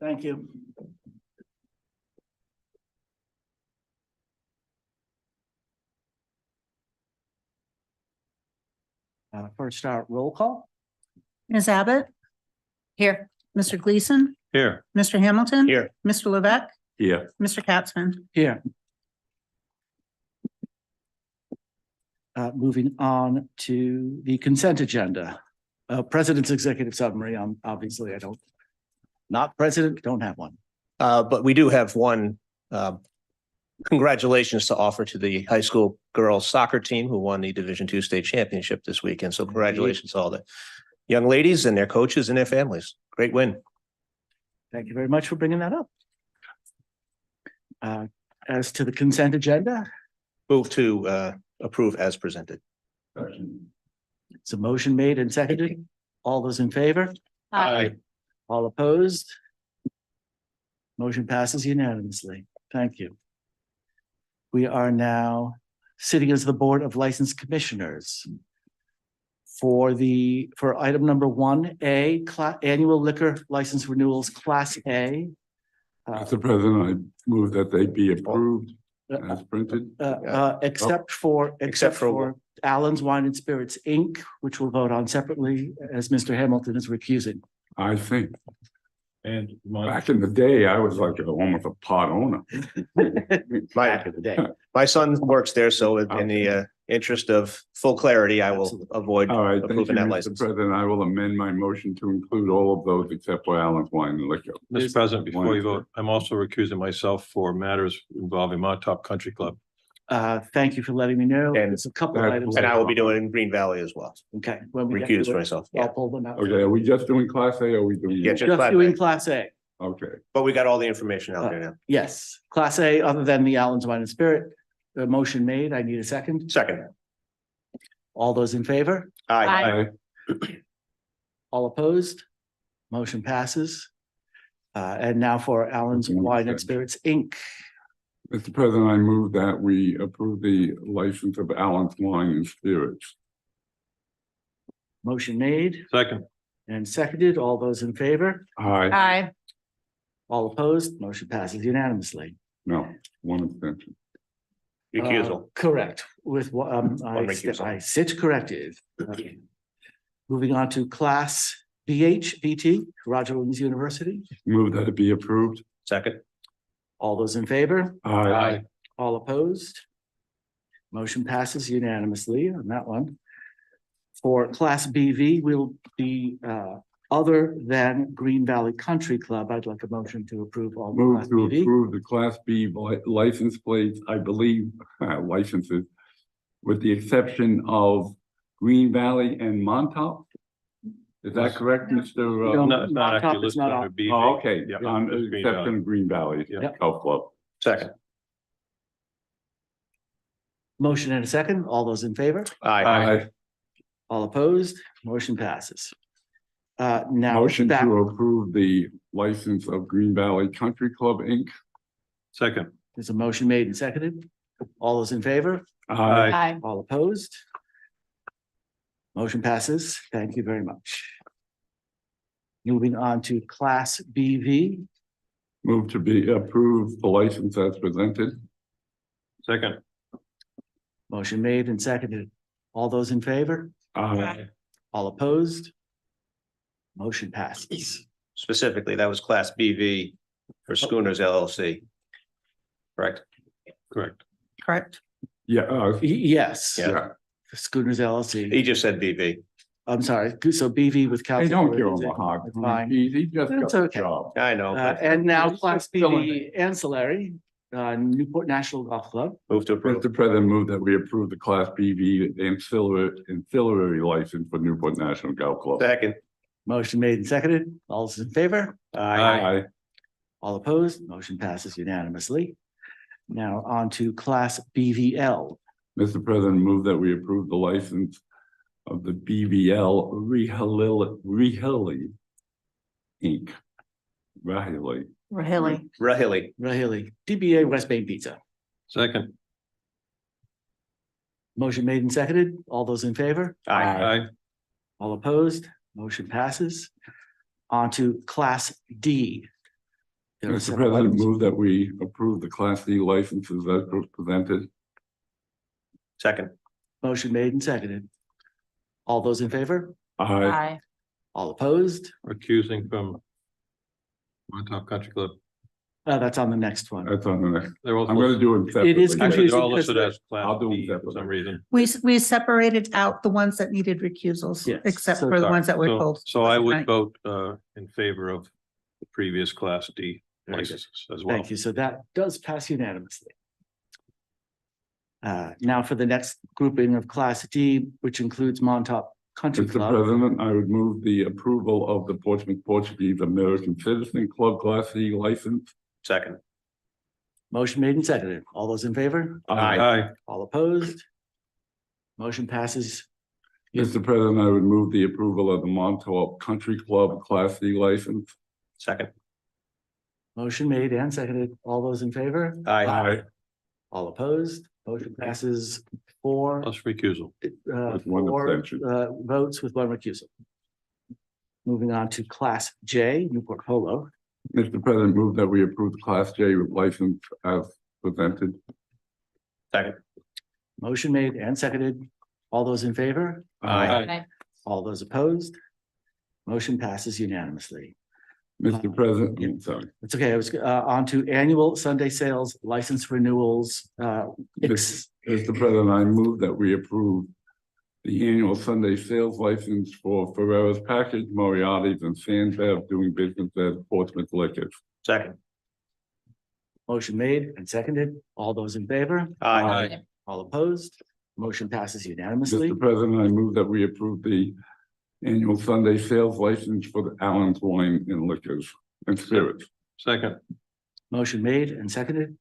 Thank you. First, our roll call. Ms. Abbott? Here. Mr. Gleason? Here. Mr. Hamilton? Here. Mr. Levesque? Here. Mr. Capson? Here. Moving on to the consent agenda. President's executive summary. Obviously, not president, don't have one. But we do have one congratulations to offer to the high school girls soccer team who won the Division II state championship this weekend. So congratulations to all the young ladies and their coaches and their families. Great win. Thank you very much for bringing that up. As to the consent agenda, Move to approve as presented. it's a motion made and seconded. All those in favor? Aye. All opposed? Motion passes unanimously. Thank you. We are now sitting as the Board of License Commissioners. For item number 1A, annual liquor license renewals, Class A. Mr. President, I move that they be approved as printed. Except for Allen's Wine and Spirits, Inc., which we'll vote on separately, as Mr. Hamilton is recusing. I think And back in the day, I was like almost a pot owner. Back in the day. My son works there, so in the interest of full clarity, I will Absolutely. avoid All right, thank you, approving that Mr. license. President. I will amend my motion to include all of those except for Allen's Wine and Liquor. Mr. President, before you vote, I'm also recusing myself for matters involving Montauk Country Club. Thank you for letting me know. And- There's a couple of items. And I will be doing it in Green Valley as well. Okay. When we get to Recuse it, myself. I'll Yeah, pull them out. Okay, are we just doing Class A or are we doing? Yeah, Just Class doing A. Class A. Okay, But we got all the information out there now. Yes, Class A, other than the Allen's Wine and Spirit. The motion made. I need a second. Second. All those in favor? Aye. All opposed? Motion passes. And now for Allen's Wine and Spirits, Inc. Mr. President, I move that we approve the license of Allen's Wine and Spirits. Motion made Second. and seconded. All those in favor? Aye, Aye. All opposed? Motion passes unanimously. no, one abstention. Recusal. Correct, with, recusal. I sit corrected. Moving on to Class BT, Roger Williams University. Move that it be approved. Second. All those in favor? Aye. All opposed? Motion passes unanimously on that one. For Class BV, will be other than Green Valley Country Club. I'd like a motion to approve all the Move Class to BV. approve the Class B license plates, I believe, licenses, with the exception of Green Valley and Montauk. Is that correct, Mr.? No, No, it's not Montauk actually is listed not under on. B. Oh, okay, Yeah, on it's Green exception Valley. of Green Valley Yeah. Golf Club. Second. Motion and a second. All those in favor? Aye. All opposed? Motion passes. Now. Motion back- to approve the license of Green Valley Country Club, Inc. Second. There's a motion made and seconded. All those in favor? Aye. Aye. All opposed? Motion passes. Thank you very much. Moving on to Class BV. Move to be approved the license as presented. Second. Motion made and seconded. All those in favor? Aye. All opposed? Motion passes. Specifically, that was Class BV for Schooners LLC. Correct? Correct. Correct. Yeah, Yes. yeah. Schooners LLC. He just said BV. I'm sorry. So BV with Hey, Council. don't give him a hard It's time. fine. He just That's got the okay. job. I know. but And now It's Class just filling BV ancillary, Newport National Golf Club. Move to approve. Mr. President, move that we approve the Class BV ancillary license for Newport National Golf Club. Second. Motion made and seconded. All those in favor? Aye. All opposed? Motion passes unanimously. Now on to Class BVL. Mr. President, move that we approve the license of the BVL Rahilly Inc. Rahilly. Rahilly. Rahilly. Rahilly, DBA West Bay Pizza. Second. Motion made and seconded. All those in favor? Aye. All opposed? Motion passes. On to Class D. There are Mr. several President, items. move that we approve the Class D licenses as presented. Second. Motion made and seconded. All those in favor? Aye. Aye. All opposed? Recusing from Montauk Country Club. That's on the next one. That's on the next. They're all I'm gonna do them separately. It is Actually, confusing they're all because listed as Class I'll do them D for separately. some reason. We separated out the ones that needed recusals, Yes. except So for the Sorry. ones that were So- told. So I would Right. vote in favor of the previous Class D Very good. licenses as well. Thank you. So that does pass unanimously. Now for the next grouping of Class D, which includes Montauk Country Mr. Club. President, I would move the approval of the Portsmouth Portuguese American Citizen Club Class C license. Second. Motion made and seconded. All those in favor? Aye. All opposed? Motion passes. Mr. President, I would move the approval of the Montauk Country Club Class C license. Second. Motion made and seconded. All those in favor? Aye. All opposed? Motion passes four, Plus recusal. With one four, abstention. votes with one recusal. Moving on to Class J, Newport Polo. Mr. President, move that we approve the Class J license as presented. Second. Motion made and seconded. All those in favor? Aye. All those opposed? Motion passes unanimously. Mr. President, I'm sorry. It's okay. I was on to annual Sunday sales license renewals. Mr. President, I move that we approve the annual Sunday sales license for Ferrera's Package, Moriarty's, and Sands Ave doing business as Portsmouth Liquors. Second. Motion made and seconded. All those in favor? Aye. All opposed? Motion passes unanimously. Mr. President, I move that we approve the annual Sunday sales license for the Allen's Wine and Liquors and Spirits. Second. Motion made and seconded.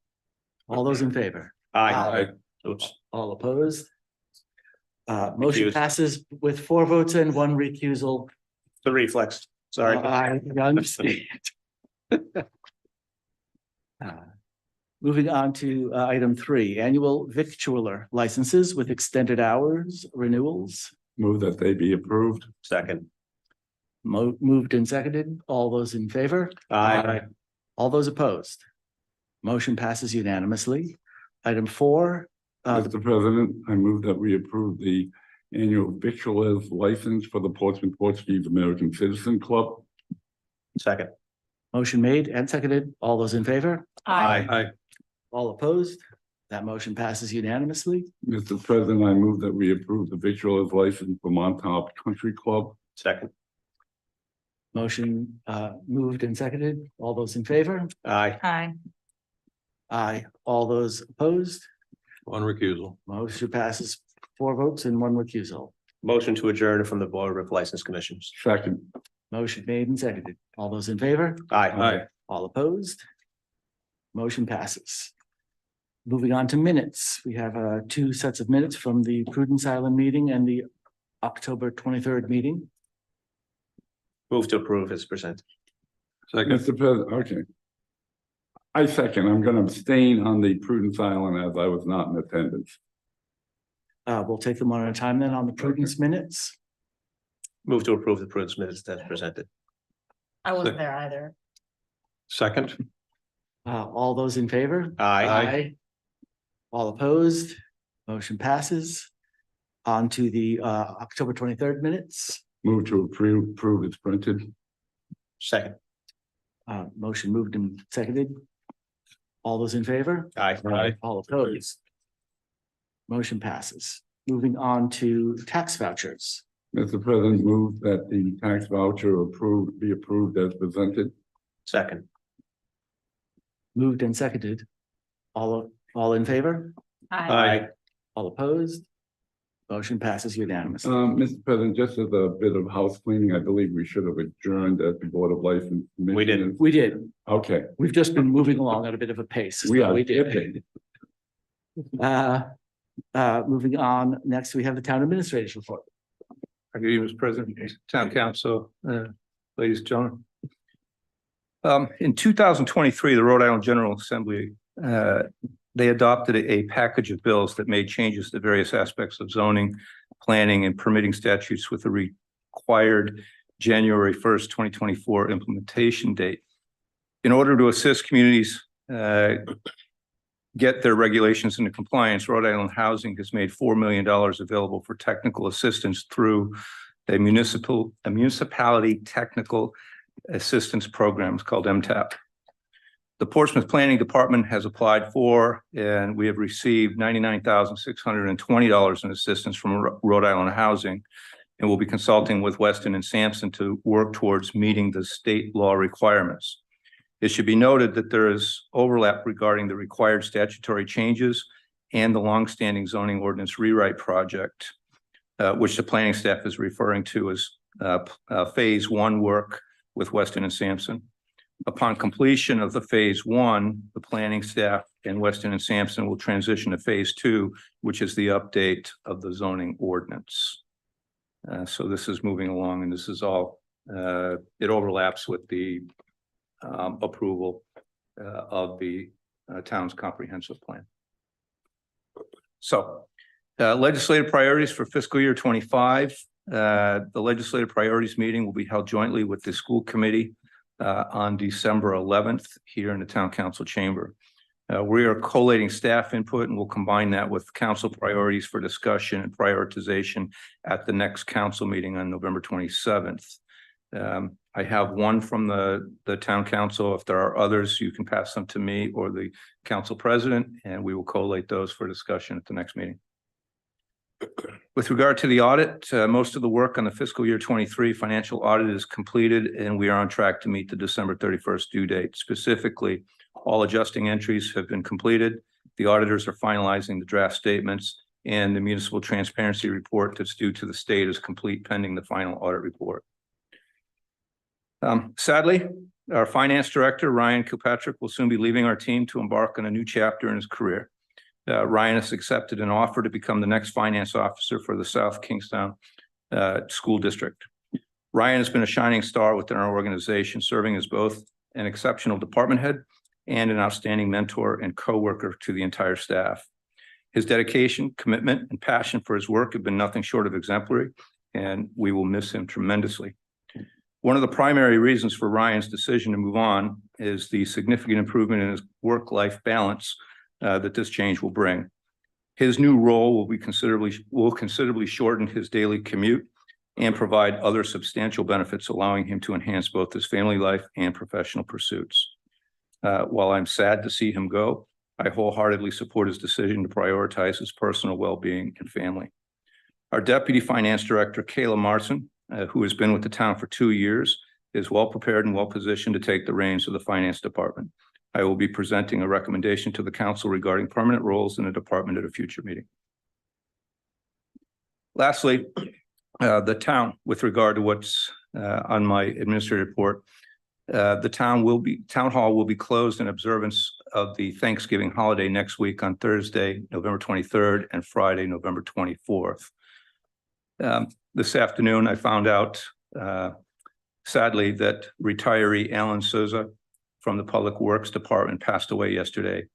All those in favor? Aye. Oops. All opposed? Motion Recused. passes with 4 votes and 1 recusal. The reflex. Sorry. I understand. Moving on to item 3, annual victualler licenses with extended hours renewals. Move that they be approved. Second. Moved and seconded. All those in favor? Aye. All those opposed? Motion passes unanimously. Item 4, Mr. President, I move that we approve the annual victualers license for the Portsmouth Portuguese American Citizen Club. Second. motion made and seconded. All those in favor? Aye. All opposed? That motion passes unanimously. Mr. President, I move that we approve the victualers license for Montauk Country Club. Second. Motion moved and seconded. All those in favor? Aye. Aye. Aye. All those opposed? One recusal. Motion passes 4 votes and 1 recusal. Motion to adjourn from the Board of License Commissions. Second. Motion made and seconded. All those in favor? Aye. Aye. All opposed? Motion passes. Moving on to minutes. We have 2 sets of minutes from the Prudence Island meeting and the October 23rd meeting. Move to approve as presented. Second. Mr. President, okay. I second, I'm gonna abstain on the Prudence Island as I was not in attendance. We'll take them one at a time then on the Prudence minutes. Move to approve the Prudence minutes as presented. I wasn't there either. Second. All those in favor? Aye. All opposed? Motion passes. On to the October 23rd minutes. Move to approve it's printed. Second. Motion moved and seconded. All those in favor? Aye. All opposed? Motion passes. Moving on to tax vouchers. Mr. President, move that the tax voucher be approved as presented. Second. Moved and seconded. All in favor? Aye. All opposed? Motion passes unanimously. Mr. President, just as a bit of house cleaning, I believe we should have adjourned at the Board of License. We did. We did. Okay, We've just been moving along at a bit of a pace. we are. We did. Moving on, next we have the town administrator's report. Good evening, Mr. President, Town Council, ladies and gentlemen. In 2023, the Rhode Island General Assembly, they adopted a package of bills that made changes to various aspects of zoning, planning, and permitting statutes with the required January 1st, 2024 implementation date. In order to assist communities get their regulations into compliance, Rhode Island Housing has made $4 million available for technical assistance through a municipality technical assistance program. It's called MTAP. The Portsmouth Planning Department has applied for, and we have received $99,620 in assistance from Rhode Island Housing, and we'll be consulting with Weston and Sampson to work towards meeting the state law requirements. It should be noted that there is overlap regarding the required statutory changes and the longstanding zoning ordinance rewrite project, which the planning staff is referring to as phase one work with Weston and Sampson. Upon completion of the phase one, the planning staff and Weston and Sampson will transition to phase two, which is the update of the zoning ordinance. So this is moving along, and this is all, it overlaps with the approval of the town's comprehensive plan. So legislative priorities for fiscal year 25. The legislative priorities meeting will be held jointly with the school committee on December 11th here in the town council chamber. We are collating staff input, and we'll combine that with council priorities for discussion and prioritization at the next council meeting on November 27th. I have one from the town council. If there are others, you can pass them to me or the council president, and we will collate those for discussion at the next meeting. With regard to the audit, most of the work on the fiscal year 23 financial audit is completed, and we are on track to meet the December 31st due date. Specifically, all adjusting entries have been completed. The auditors are finalizing the draft statements, and the municipal transparency report that's due to the state is complete pending the final audit report. Sadly, our finance director, Ryan Kilpatrick, will soon be leaving our team to embark on a new chapter in his career. Ryan has accepted an offer to become the next finance officer for the South Kingstown School District. Ryan has been a shining star within our organization, serving as both an exceptional department head and an outstanding mentor and co-worker to the entire staff. His dedication, commitment, and passion for his work have been nothing short of exemplary, and we will miss him tremendously. One of the primary reasons for Ryan's decision to move on is the significant improvement in his work-life balance that this change will bring. His new role will considerably shorten his daily commute and provide other substantial benefits, allowing him to enhance both his family life and professional pursuits. While I'm sad to see him go, I wholeheartedly support his decision to prioritize his personal well-being and family. Our Deputy Finance Director, Kayla Marson, who has been with the town for 2 years, is well prepared and well positioned to take the reins of the finance department. I will be presenting a recommendation to the council regarding permanent roles in the department at a future meeting. Lastly, the town, with regard to what's on my administrative report, the town hall will be closed in observance of the Thanksgiving holiday next week on Thursday, November 23rd, and Friday, November 24th. This afternoon, I found out, sadly, that retiree Alan Souza from the Public Works Department passed away yesterday.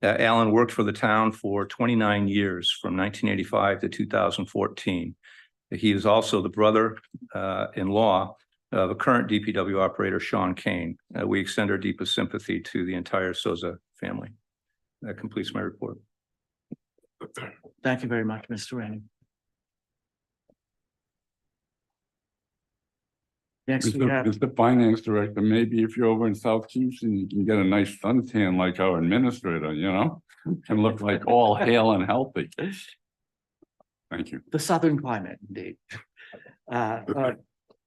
Alan worked for the town for 29 years, from 1985 to 2014. He is also the brother-in-law of a current DPW operator, Sean Kane. We extend our deepest sympathy to the entire Souza family. That completes my report. Thank you very much, Mr. Rainey. Next, we have Mr. Finance Director, maybe if you're over in South Kingston, you can get a nice suntan like our administrator, you know? And look like all hale and healthy. Thank you. the southern climate, indeed.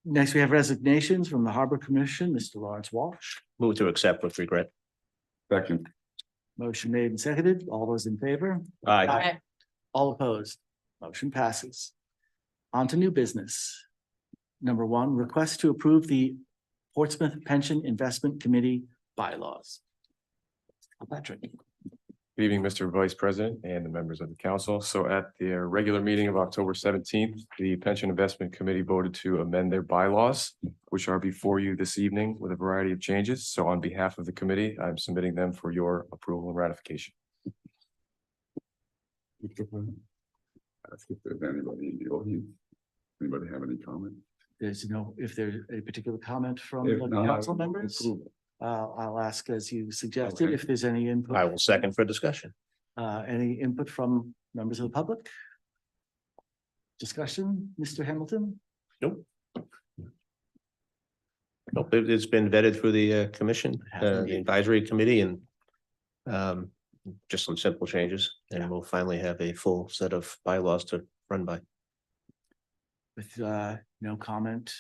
Next, we have resignations from the Harbor Commission, Mr. Lawrence Walsh. Move to accept with regret. Second. Motion made and seconded. All those in favor? Aye. All opposed? Motion passes. On to new business. Number 1, request to approve the Portsmouth Pension Investment Committee bylaws. Patrick. Good evening, Mr. Vice President and the members of the council. So at their regular meeting of October 17th, the Pension Investment Committee voted to amend their bylaws, which are before you this evening with a variety of changes. So on behalf of the committee, I'm submitting them for your approval and ratification. Ask if there's anybody in the audience. Anybody have any comment? There's no, if there's a particular comment from If the not, council members? approval. I'll ask as you suggested, Okay. if there's any I input, will second for discussion. any input from members of the public? Discussion, Mr. Hamilton? Nope, it's been vetted through the commission, the advisory committee and just some simple changes, and we'll finally have a full set of bylaws to run by. With no comment,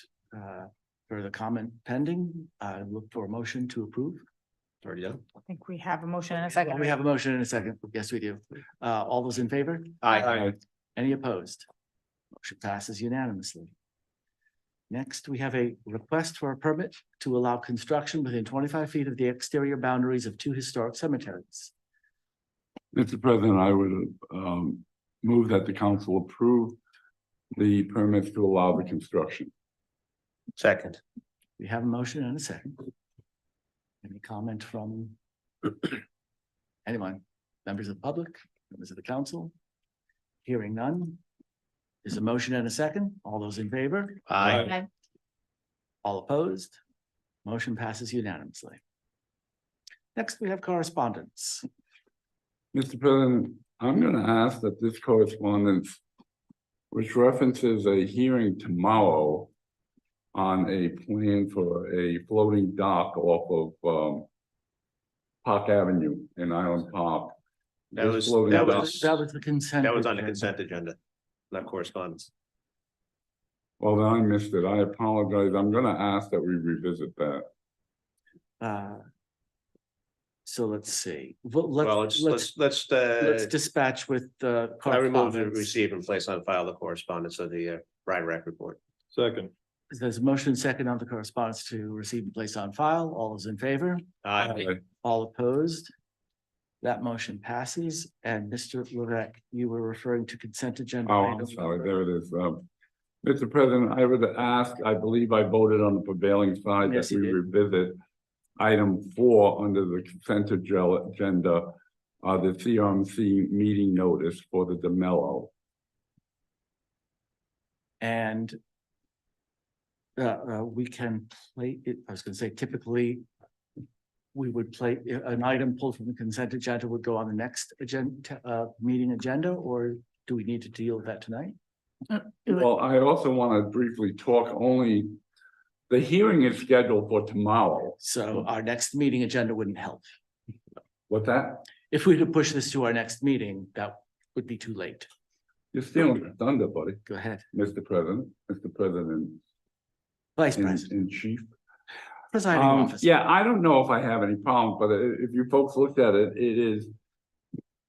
further comment pending, I look for a motion to approve. Already done? I think we have a motion in a second. We have a motion in a second. Yes, we do. All those in favor? Aye. Any opposed? Motion passes unanimously. Next, we have a request for a permit to allow construction within 25 feet of the exterior boundaries of 2 historic cemeteries. Mr. President, I would move that the council approve the permits to allow the construction. Second. We have a motion and a second. Any comment from anyone, members of the public, members of the council? Hearing none. There's a motion and a second. All those in favor? Aye. All opposed? Motion passes unanimously. Next, we have correspondence. Mr. President, I'm gonna ask that this correspondence, which references a hearing tomorrow on a plan for a floating dock off of Park Avenue in Island Park. That This was- floating that dock- was- That was the consent. That was on the agenda. consent agenda, not correspondence. Well, then I missed it. I apologize. I'm gonna ask that we revisit that. So let's see. Well, let's Let's dispatch with the. I remove the correspondence. receive and place on file the correspondence of the Ride Rack report. Second, There's a motion second on the correspondence to receive and place on file. All those in favor? Aye. All opposed? That motion passes. And Mr. Levesque, you were referring to consent agenda. Oh, I'm item sorry, number- there it is. Mr. President, I would ask, I believe I voted on the prevailing side Yes, that you we did. revisit item 4 under the consent agenda, the CRMC meeting notice for the DeMello. And we can play it, I was gonna say typically we would play, an item pulled from the consent agenda would go on the next agenda, meeting agenda, or do we need to deal with that tonight? Well, I also want to briefly talk only, the hearing is scheduled for tomorrow. So our next meeting agenda wouldn't help. What's that? If we could push this to our next meeting, that would be too late. You're stealing the thunder, buddy, Go ahead. Mr. President, Vice President, in chief. presiding officer. Yeah, I don't know if I have any problem, but if you folks looked at it, it is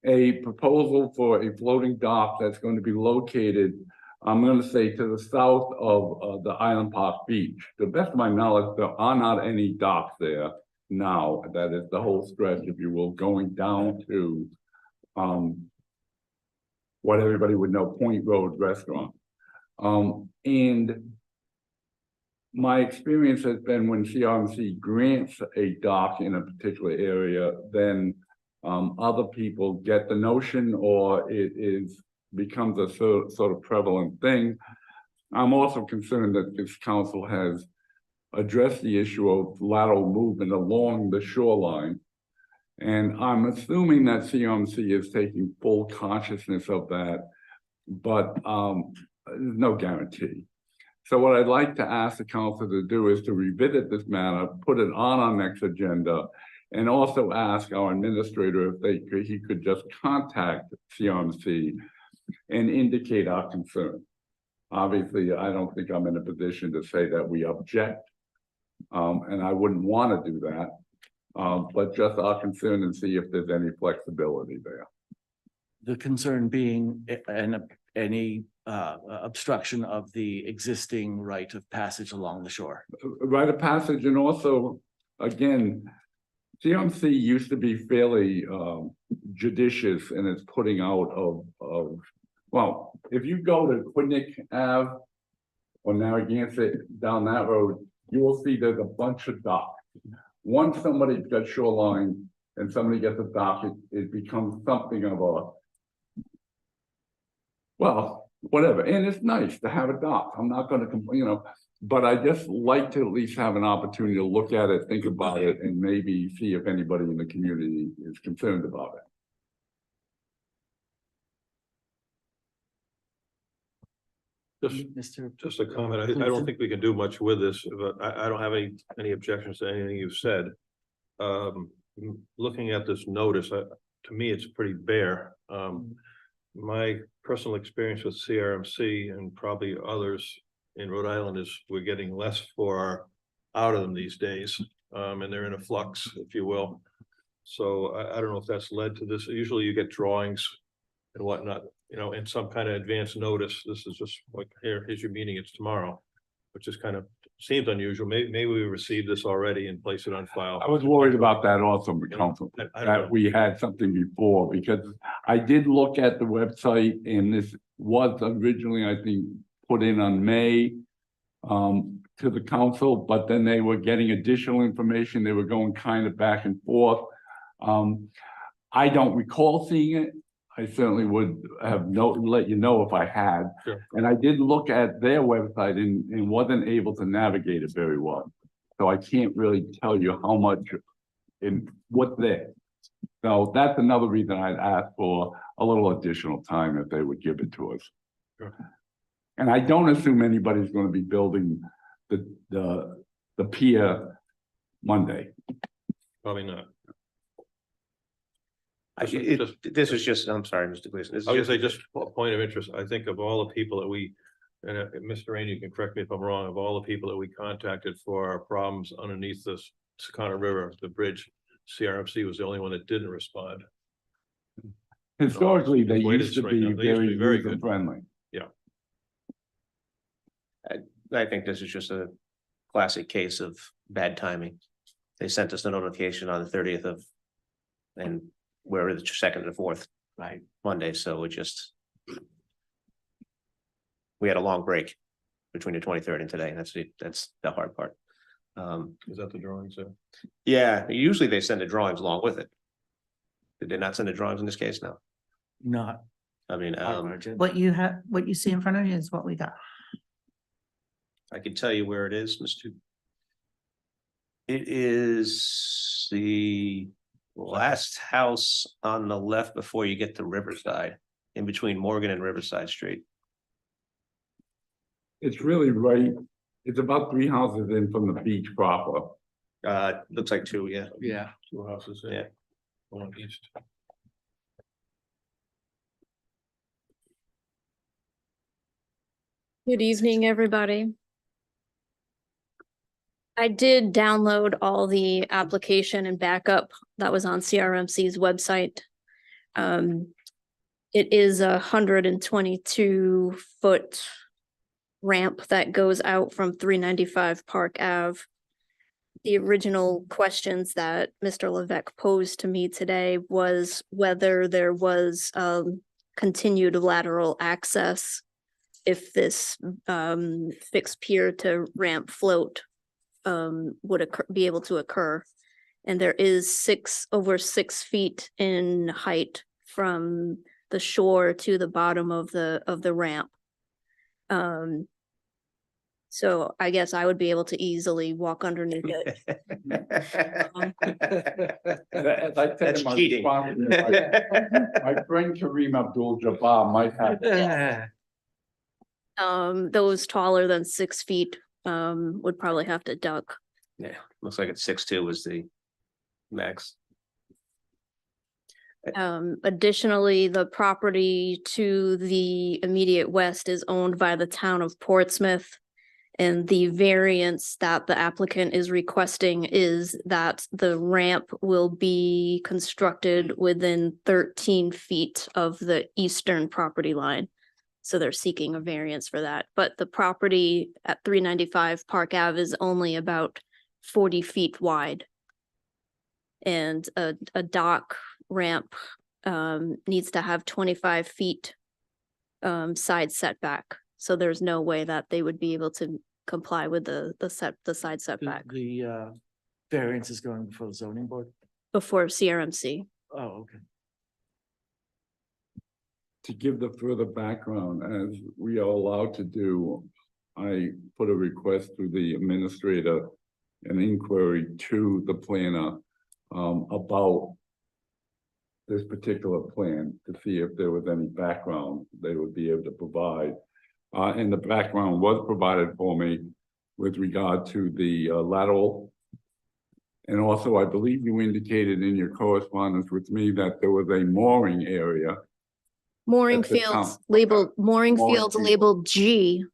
a proposal for a floating dock that's going to be located, I'm gonna say, to the south of the Island Park Beach. To the best of my knowledge, there are not any docks there now. That is the whole stretch, if you will, going down to what everybody would know, Point Road Restaurant. And my experience has been when CRMC grants a dock in a particular area, then other people get the notion, or it becomes a sort of prevalent thing. I'm also concerned that this council has addressed the issue of lateral movement along the shoreline. And I'm assuming that CRMC is taking full consciousness of that, but there's no guarantee. So what I'd like to ask the council to do is to revisit this matter, put it on our next agenda, and also ask our administrator if he could just contact CRMC and indicate our concern. Obviously, I don't think I'm in a position to say that we object, and I wouldn't want to do that, but just our concern and see if there's any flexibility there. The concern being any obstruction of the existing right of passage along the shore. Rite of passage, and also, again, CMC used to be fairly judicious in its putting out of, well, if you go to Quinnick Ave or Narragansett down that road, you will see there's a bunch of docks. Once somebody's got shoreline and somebody gets a dock, it becomes something of a, well, whatever. And it's nice to have a dock. I'm not gonna complain, But I just like to at least have an opportunity to look at it, think about it, and maybe see if anybody in the community is concerned about it. Just a comment. I don't think we can do much with this, but I don't have any objections to anything you've said. Looking at this notice, to me, it's pretty bare. My personal experience with CRMC and probably others in Rhode Island is we're getting less out of them these days. And they're in a flux, if you will. So I don't know if that's led to this. Usually you get drawings and whatnot, in some kind of advance notice. This is just like, here's your meeting, it's tomorrow, which is kind of seems unusual. Maybe we received this already and place it on file. I was worried about that also, Council, I don't know. that we had something before, because I did look at the website and this was originally, I think, put in on May to the council, but then they were getting additional information. They were going kind of back and forth. I don't recall seeing it. I certainly would have let you know if I had. Sure. And I did look at their website and wasn't able to navigate it very well. So I can't really tell you how much in what's there. So that's another reason I'd ask for a little additional time if they would give it to us. Sure. And I don't assume anybody's going to be building the pier Monday. Probably not. This is just, I'm sorry, Mr. Gleason. This is I was gonna say, just a point of interest, I think of all the people that we, and Mr. Rainey, you can correct me if I'm wrong, of all the people that we contacted for our problems underneath this Secana River, the bridge, CRMC was the only one that didn't respond. Historically, they Wait, used to it's be right now. They used to very be very user good. friendly. I think this is just a classic case of bad timing. They sent us the notification on the 30th of, and we're the 2nd and 4th. Right. Monday, so it just. We had a long break between the 23rd and today, and that's the hard part. Is that the drawings there? Yeah, usually they send the drawings along with it. Did they not send the drawings in this case? No, Not I mean, part of our agenda. What you see in front of you is what we got. I can tell you where it is, Mr. It is the last house on the left before you get to Riverside, in between Morgan and Riverside Street. It's really right. It's about 3 houses in from the beach proper. Looks like 2, yeah. Yeah. 2 houses Yeah. there. One east. Good evening, everybody. I did download all the application and backup that was on CRMC's website. It is 122-foot ramp that goes out from 395 Park Ave. The original questions that Mr. Levesque posed to me today was whether there was continued lateral access if this fixed pier to ramp float would be able to occur. And there is over 6 feet in height from the shore to the bottom of the ramp. So I guess I would be able to easily walk underneath it. As I said That's in my cheating. response, my friend Kareem Abdul-Jabbar might have. Those taller than 6 feet would probably have to duck. Yeah, looks like it's 6'2" was the max. Additionally, the property to the immediate west is owned by the town of Portsmouth. And the variance that the applicant is requesting is that the ramp will be constructed within 13 feet of the eastern property line. So they're seeking a variance for that. But the property at 395 Park Ave is only about 40 feet wide. And a dock ramp needs to have 25 feet side setback. So there's no way that they would be able to comply with the side setback The variance is going before the zoning board? before CRMC. Oh, okay. To give the further background, as we are allowed to do, I put a request through the administrator, an inquiry to the planner, about this particular plan to see if there was any background they would be able to provide. And the background was provided for me with regard to the lateral. And also, I believe you indicated in your correspondence with me that there was a mooring area. Mooring At the fields town. labeled, mooring Mooring fields field. labeled G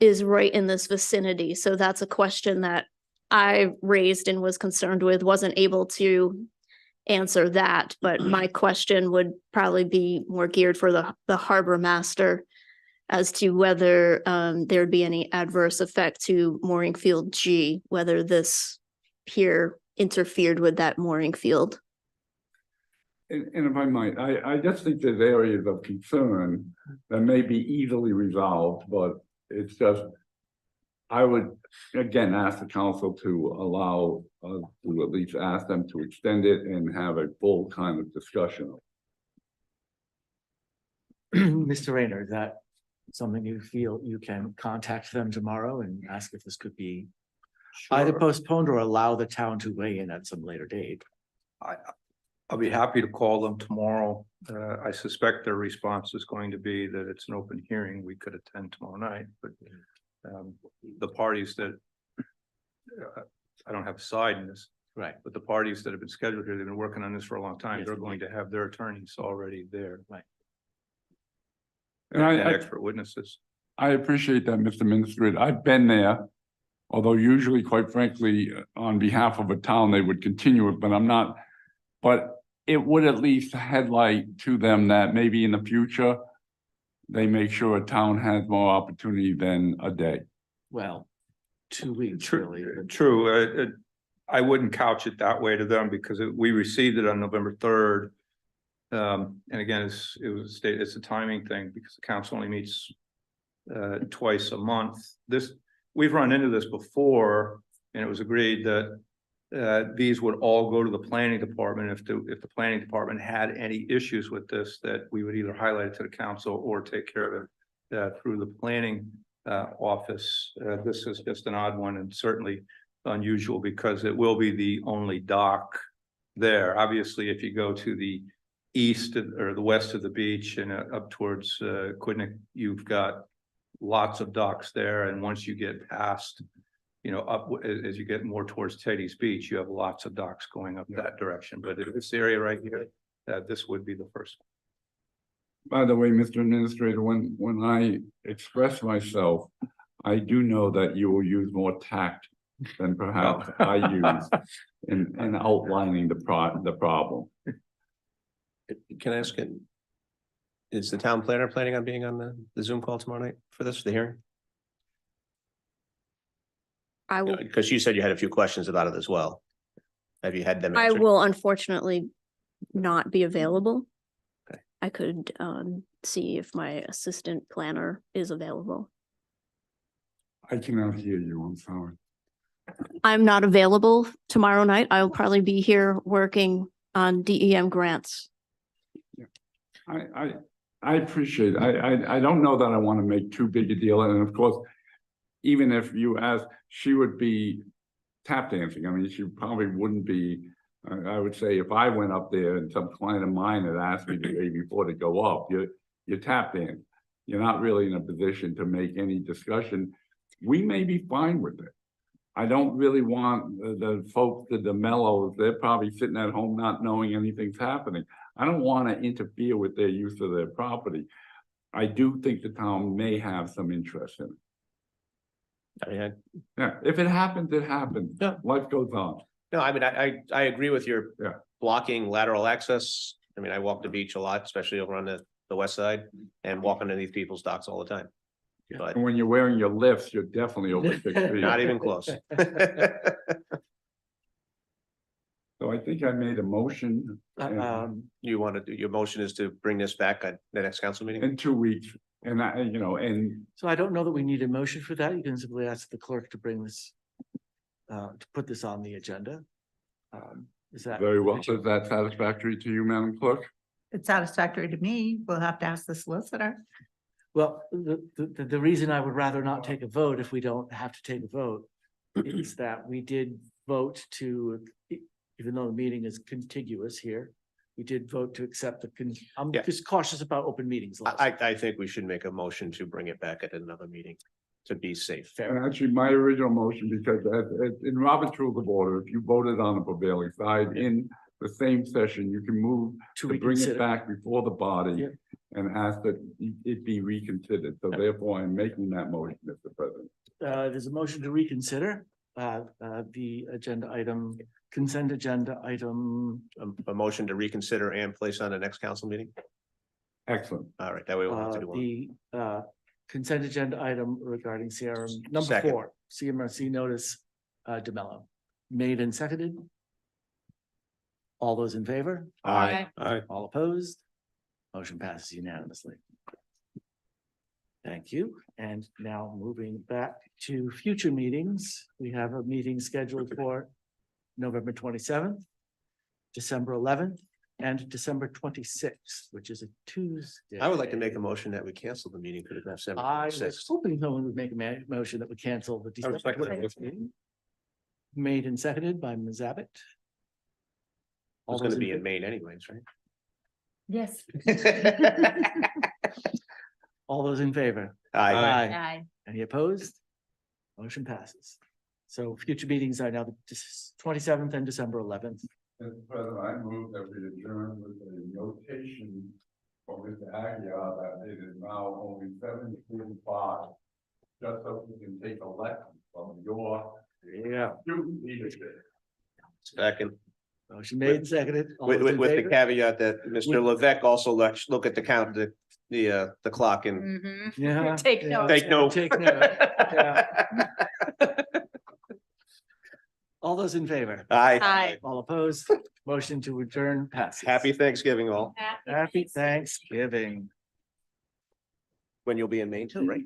is right in this vicinity. So that's a question that I raised and was concerned with, wasn't able to answer that, but my question would probably be more geared for the harbor master as to whether there'd be any adverse effect to mooring field G, whether this pier interfered with that mooring field. And if I might, I just think there's areas of concern that may be easily resolved, but it's just. I would again ask the council to allow to at least ask them to extend it and have a full kind of discussion. Mr. Rayner, is that something you feel you can contact them tomorrow and ask if this could be either postponed or allow the town to weigh in at some later date? I'll be happy to call them tomorrow. I suspect their response is going to be that it's an open hearing. We could attend tomorrow night, but the parties that I don't have a side in this, Right. but the parties that have been scheduled here, they've been working on this for a long time. Yes, They're going to have their attorneys already there. Right. And And I expert witnesses. appreciate that, Mr. Administrator. I've been there. Although usually, quite frankly, on behalf of a town, they would continue it, but I'm not. But it would at least headlight to them that maybe in the future, they make sure a town has more opportunity than a day. Well, 2 weeks really. but- True, I wouldn't couch it that way to them because we received it on November 3rd. And again, it's a timing thing because the council only meets twice a month. We've run into this before, and it was agreed that these would all go to the planning department if the planning department had any issues with this, that we would either highlight it to the council or take care of it through the planning office. This is just an odd one and certainly unusual because it will be the only dock there. Obviously, if you go to the east or the west of the beach and up towards Quidnick, you've got lots of docks there. And once you get past, up as you get more towards Teddy's Beach, you have lots of docks going up that direction. But in this area right here, this would be the first one. By the way, Mr. Administrator, when I express myself, I do know that you will use more tact than perhaps I use in outlining the problem. Can I ask it? Is the town planner planning on being on the Zoom call tomorrow night for the hearing? I will, Because you said you had a few questions about it as well. Have you had them I answered? will unfortunately not be available. Okay. I could see if my assistant planner is available. I cannot hear you, I'm sorry. I'm not available tomorrow night. I'll probably be here working on DEM grants. I appreciate it. I don't know that I want to make too big a deal, and of course, even if you ask, she would be tap dancing. I mean, she probably wouldn't be, I would say if I went up there and some client of mine had asked me the day before to go up, you tap dance. You're not really in a position to make any discussion. We may be fine with it. I don't really want the folks, the mellows, they're probably sitting at home not knowing anything's happening. I don't want to interfere with their use of their property. I do think the town may have some interest in it. I mean, Yeah, if it happens, it happens. Yeah. Life goes on. no, I mean, I agree with your Yeah. blocking lateral access. I mean, I walk the beach a lot, especially over on the west side and walk underneath people's docks all the time. But And when you're wearing your lifts, you're definitely over 6 feet. not even close. So I think I made a motion You want to do, your motion is to bring this back at the next council meeting? in 2 weeks. And and So I don't know that we need a motion for that. You can simply ask the clerk to bring this, to put this on the agenda. Is that? very well. Is that satisfactory to you, Madam Clerk? It's satisfactory to me. We'll have to ask the solicitor. Well, the reason I would rather not take a vote if we don't have to take a vote is that we did vote to, even though the meeting is contiguous here, we did vote to accept I'm Yeah. just cautious about open meetings. laws. I think we should make a motion to bring it back at another meeting to be safe. Fair. And actually, my original motion, because in Robert's Rules of Order, if you voted on the prevailing side in the same session, you can move To to bring it reconsider. back before the body Yep. and ask that it be reconsidered. So therefore, I'm making that motion, Mr. President. There's a motion to reconsider, the agenda item, consent agenda item, A motion to reconsider and place on the next council meeting? Excellent. All right, that way we'll have to do one. the consent agenda item regarding CRM number Second. 4, CMRC notice, DeMello. Made and seconded. All those in favor? Aye. All opposed? Motion passes unanimously. Thank you. And now moving back to future meetings, we have a meeting scheduled for November 27th, December 11th, and December 26th, which is a Tuesday. I would like to make a motion that we cancel the meeting for the December I was 6th. hoping someone would make a motion that would cancel the December second that 26th meeting. Made and seconded by Ms. Abbott. All It's gonna those in be in fa- Maine anyways, right? Yes. All those in favor? Aye. Aye. Any opposed? Motion passes. So future meetings are now the 27th and December 11th. Mr. President, I move that we adjourn with a notation for Mr. Aguirre that it is now only 7:45. Just so we can take a lesson from your Yeah. student leadership. Second, Motion made and seconded. All those in with the favor? caveat that Mr. Levesque also look at the count, the clock and Mhm. Yeah. Take yeah, note. take note. Take note. Yeah. All those in favor? Aye. Aye. All opposed? Motion to adjourn passes. Happy Thanksgiving all, Happy Thanksgiving. when you'll be in Maine too, right?